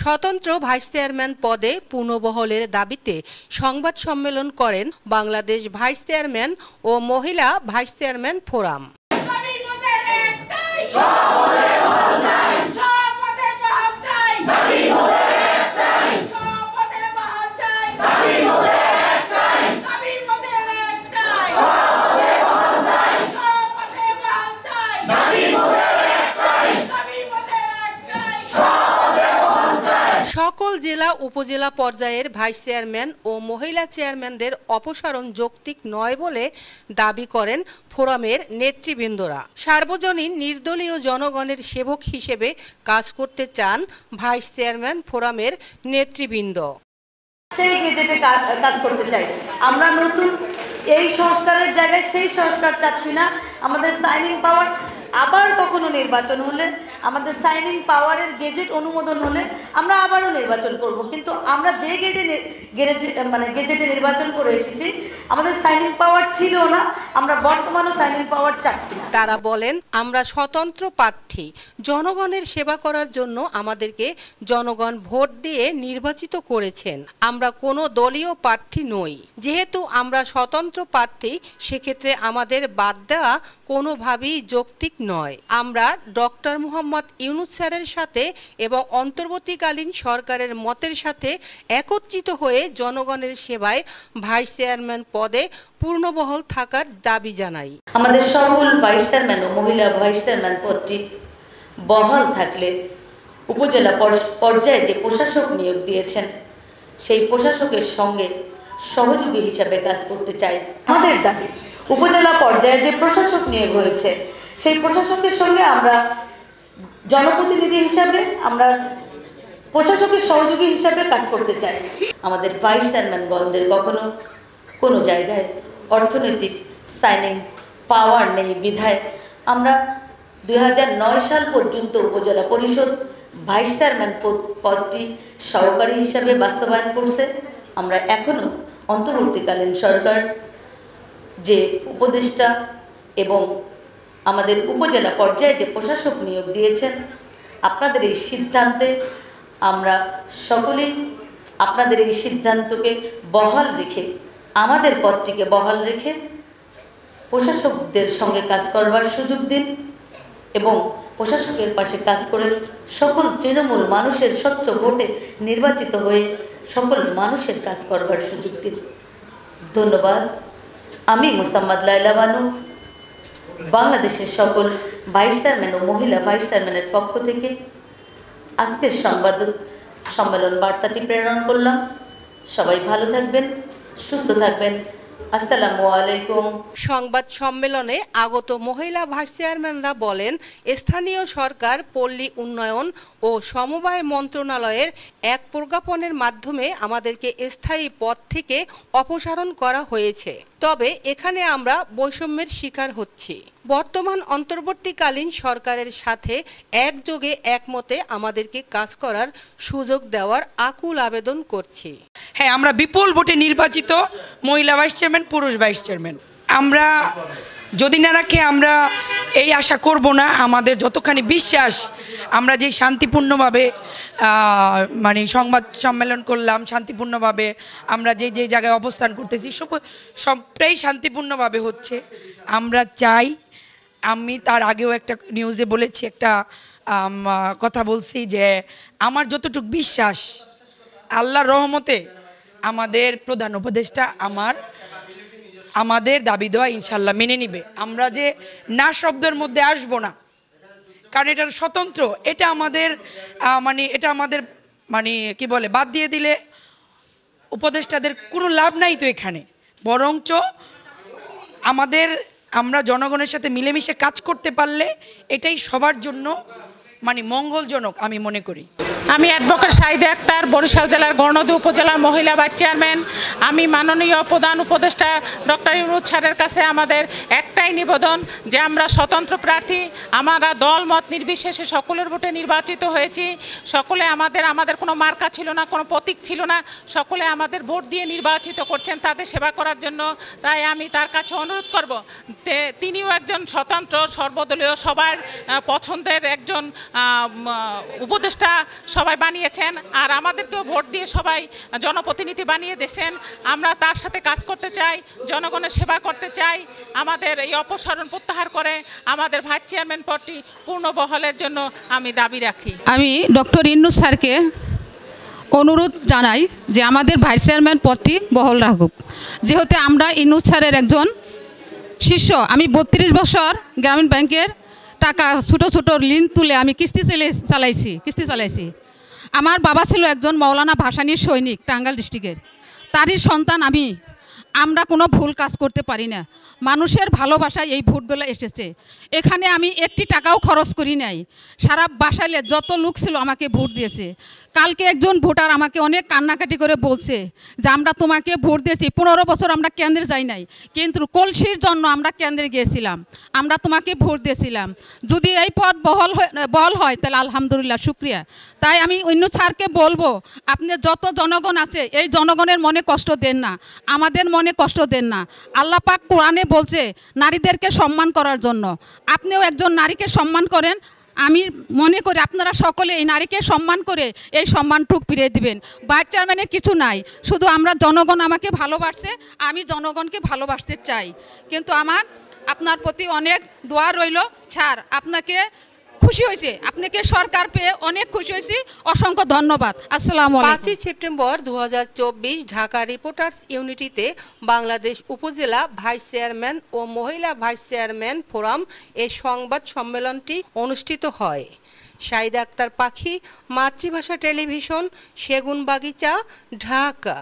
স্বতন্ত্র vice chairman পদে পুনর্বহালের দাবিতে সংবাদ সম্মেলন করেন বাংলাদেশ ভাইস চেয়ারম্যান ও মহিলা ভাইস চেয়ারম্যান ফোরাম। সকল জেলা উপজেলা পর্যায়ের ভাইস চেয়ারম্যান ও মহিলা চেয়ারম্যানদের অপসারণ যৌক্তিক নয় বলে দাবি করেন ফোরামের নেতৃবৃন্দরা। সার্বজনীন নির্দলীয় জনগণের সেবক হিসেবে কাজ করতে চান ভাইস চেয়ারম্যান ফোরামের নেতৃবৃন্দ। সেই গেজেটে কাজ করতে চাই আমরা। নতুন এই সংস্কারের জায়গায় সেই সংস্কার চাচ্ছি না। আমাদের সাইনিং পাওয়ার আবার কখনো নির্বাচন হলে, আমাদের সাইনিং পাওয়ারের গেজেট অনুমোদন হলে আমরা আবারও নির্বাচন করব, কিন্তু আমরা যে গেজেটে নির্বাচন করে এসেছি আমাদের সাইনিং পাওয়ার ছিল না, আমরা বর্তমানও সাইনিং পাওয়ার চাচ্ছি না। তারা বলেন, আমরা স্বতন্ত্র প্রার্থী, জনগণের সেবা করার জন্য আমাদেরকে জনগণ ভোট দিয়ে নির্বাচিত করেছেন। আমরা কোনো দলীয় প্রার্থী নই। যেহেতু আমরা স্বতন্ত্র প্রার্থী, সেক্ষেত্রে আমাদের বাদ দেওয়া কোনোভাবেই যৌক্তিক নয়। আমরা ডক্টর মোহাম্মদ ইউনূস স্যারের সাথে এবং অন্তর্বর্তীকালীন সরকারের মতের সাথে একত্রিত হয়ে জনগণের সেবায় ভাইস চেয়ারম্যান পদে পূর্ণবহাল থাকার দাবি জানাই। আমাদের সকল ভাইস চেয়ারম্যান ও মহিলা ভাইস চেয়ারম্যান পদটি বহাল থাকলে উপজেলা পর্যায়ে যে প্রশাসক নিয়োগ দিয়েছেন সেই প্রশাসকের সঙ্গে সহযোগী হিসাবে কাজ করতে চাই। আমাদের দাবি, উপজেলা পর্যায়ে যে প্রশাসক নিয়োগ হয়েছে সেই প্রশাসকের সঙ্গে আমরা জনপ্রতিনিধি হিসাবে, আমরা প্রশাসকের সহযোগী হিসাবে কাজ করতে চাই। আমাদের ভাইস চেয়ারম্যানগণদের কখনো কোনো জায়গায় অর্থনৈতিক সাইনিং পাওয়ার নেই বিধায় আমরা 2009 সাল পর্যন্ত উপজেলা পরিষদ ভাইস চেয়ারম্যান পদটি সহকারী হিসাবে বাস্তবায়ন করছে। আমরা এখনও অন্তর্বর্তীকালীন সরকার যে উপদেষ্টা এবং আমাদের উপজেলা পর্যায়ে যে প্রশাসক নিয়োগ দিয়েছেন, আপনাদের এই সিদ্ধান্তে আমরা সকলেই আপনাদের এই সিদ্ধান্তকে বহাল রেখে, আমাদের পদটিকে বহাল রেখে প্রশাসকদের সঙ্গে কাজ করবার সুযোগ দিন এবং প্রশাসকের পাশে কাজ করে সকল তৃণমূল মানুষের স্বচ্ছ ভোটে নির্বাচিত হয়ে সকল মানুষের কাজ করবার সুযোগ দিন। ধন্যবাদ। আমি মোসাম্মদ লাইলা বানু বাংলাদেশের সকল ভাইস চেয়ারম্যান ও মহিলা ভাইস চেয়ারম্যানের পক্ষ থেকে আজকের সংবাদ সম্মেলন বার্তাটি প্রেরণ করলাম। সবাই ভালো থাকবেন, সুস্থ থাকবেন। আসসালামু আলাইকুম। সংবাদ সম্মেলনে আগত মহিলা ভাইস চেয়ারম্যানরা বলেন, স্থানীয় সরকার পল্লী উন্নয়ন ও সমবায় মন্ত্রণালয়ের এক প্রজ্ঞাপনের মাধ্যমে আমাদেরকে স্থায়ী পদ থেকে অপসারণ করা হয়েছে। তবে এখানে আমরা বৈষম্যের শিকার হচ্ছি। বর্তমান অন্তর্বর্তীকালীন সরকারের সাথে একযোগে একমতে আমাদেরকে কাজ করার সুযোগ দেওয়ার আকুল আবেদন করছি। হ্যাঁ, আমরা বিপুল ভোটে নির্বাচিত মহিলা ভাইস চেয়ারম্যান, পুরুষ ভাইস চেয়ারম্যান। আমরা যদি না রাখে আমরা এই আশা করব না। আমাদের যতখানি বিশ্বাস, আমরা যে শান্তিপূর্ণভাবে সংবাদ সম্মেলন করলাম, শান্তিপূর্ণভাবে আমরা যে জায়গায় অবস্থান করতেছি সবটাই শান্তিপূর্ণভাবে হচ্ছে। আমরা চাই, আমি তার আগেও একটা নিউজে বলেছি, একটা কথা বলছি যে আমার যতটুকু বিশ্বাস আল্লাহর রহমতে আমাদের প্রধান উপদেষ্টা আমাদের দাবি দেওয়া ইনশাল্লাহ মেনে নিবে। আমরা যে না শব্দের মধ্যে আসবো না, কারণ এটা স্বতন্ত্র। এটা আমাদের কি বলে, বাদ দিয়ে দিলে উপদেষ্টাদের কোনো লাভ নাই তো এখানে। বরঞ্চ আমরা জনগণের সাথে মিলেমিশে কাজ করতে পারলে এটাই সবার জন্য মঙ্গলজনক আমি মনে করি। আমি অ্যাডভোকেট শাহিদা আক্তার, বরিশাল জেলার গণদু উপজেলার মহিলা ভাইস চেয়ারম্যান। আমি মাননীয় প্রধান উপদেষ্টা ডক্টর ইউনূস স্যারের কাছে আমাদের একটাই নিবেদন যে আমরা স্বতন্ত্র প্রার্থী, আমরা দল মত নির্বিশেষে সকলের ভোটে নির্বাচিত হয়েছি। সকলে আমাদের কোনো মার্কা ছিল না, কোনো প্রতীক ছিল না, সকলে আমাদের ভোট দিয়ে নির্বাচিত করছেন তাদের সেবা করার জন্য। তাই আমি তার কাছে অনুরোধ করব, তিনিও একজন স্বতন্ত্র, সর্বদলীয়, সবার পছন্দের একজন উপদেষ্টা, সবাই বানিয়েছেন, আর আমাদেরকেও ভোট দিয়ে সবাই জনপ্রতিনিধি বানিয়ে দিয়েছেন। আমরা তার সাথে কাজ করতে চাই, জনগণের সেবা করতে চাই। আমাদের এই অপসারণ প্রত্যাহার করে আমাদের ভাইস চেয়ারম্যান পদটি পূর্ণ বহালের জন্য আমি দাবি রাখি। আমি ডক্টর ইন্নুস স্যারকে অনুরোধ জানাই যে আমাদের ভাইস চেয়ারম্যান পদটি বহাল রাখুক, যেহেতু আমরা ইন্নুস স্যারের একজন শিষ্য। আমি 32 বছর গ্রামীণ ব্যাংকের টাকা ছোটো ছোটো ঋণ তুলে আমি কিস্তি চালাইছি। আমার বাবা ছিল একজন মৌলানা ভাসানীর সৈনিক, টাঙ্গাইল ডিস্ট্রিক্টের। তারই সন্তান আমি। আমরা কোনো ভুল কাজ করতে পারি না। মানুষের ভালোবাসায় এই ভোটগুলো এসেছে। এখানে আমি একটি টাকাও খরচ করি নাই। সারা বাসায় যত লোক ছিল আমাকে ভোট দিয়েছে। কালকে একজন ভোটার আমাকে অনেক কান্নাকাটি করে বলছে যে আমরা তোমাকে ভোট দিয়েছি, 15 বছর আমরা কেন্দ্রে যাই নাই, কিন্তু কলসির জন্য আমরা কেন্দ্রে গিয়েছিলাম, আমরা তোমাকে ভোট দিয়েছিলাম। যদি এই পদ বহল হয় তাহলে আলহামদুলিল্লাহ, শুক্রিয়া। তাই আমি অন্য স্যারকে বলবো, আপনি যত জনগণ আছে এই জনগণের মনে কষ্ট দেন না, আমাদের মনে কষ্ট দেন না। আল্লাহ পাক কোরআনে বলছে নারীদেরকে সম্মান করার জন্য। আপনিও একজন নারীকে সম্মান করেন। আমি মনে করি আপনারা সকলে এই নারীকে সম্মান করে এই সম্মানটুক ফিরিয়ে দিবেন। ভাইস চেয়ারম্যানের কিছু নাই, শুধু আমরা জনগণ আমাকে ভালোবাসছে, আমি জনগণকে ভালোবাসতে চাই। কিন্তু আপনার প্রতি অনেক দোয়া রইল স্যার। আপনাকে খুশি হয়েছে, আপনাকে সরকার পেয়ে অনেক খুশি হয়েছি। অসংখ্য ধন্যবাদ। আসসালামু আলাইকুম। 5 সেপ্টেম্বর 2024 ঢাকা রিপোর্টার্স ইউনিটিতে বাংলাদেশ উপজেলা ভাইস চেয়ারম্যান ও মহিলা ভাইস চেয়ারম্যান ফোরাম এর সংবাদ সম্মেলনটি অনুষ্ঠিত হয়। শাহিদা আক্তার পাখি, মাতৃভাষা টেলিভিশন, সেগুনবাগিচা, ঢাকা।